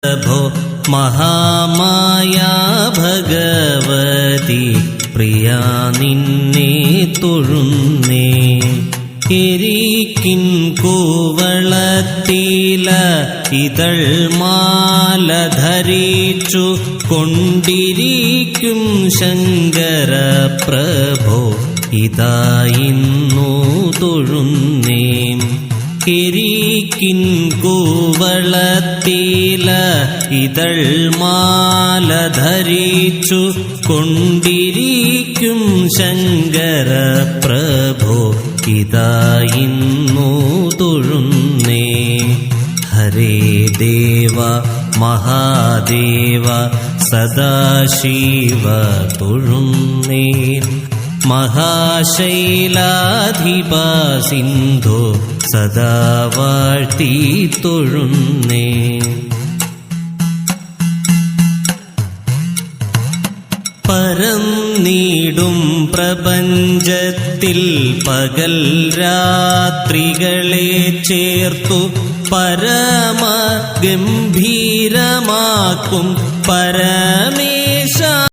ഭോ മഹാമായ ഭഗവതി പ്രിയ നിന്നെ തൊഴുന്നേ. എരിക്കിൻ കൂവളത്തില ഇതൾ മാല ധരിച്ചു കൊണ്ടിരിക്കും ശങ്കര പ്രഭോ ഇതാ ഇന്നു തൊഴുന്നേ. കിരീക്കിൻ കൂവളത്തില ഇതൾ മാല ധരിച്ചു കൊണ്ടിരിക്കും ശങ്കര പ്രഭോ ഇതാ ഇന്നു തൊഴുന്നേ. ഹരേ ദേവ മഹാദേവ സദാശിവ തൊഴുന്നേ. മഹാശൈലാധിപ സിന്ധോ സദാ വാഴ്ത്തി തൊഴുന്നേ. പരന്നീടും പ്രപഞ്ചത്തിൽ പകൽ രാത്രികളെ ചേർത്തു പരമ ഗംഭീരമാക്കും പരമേശ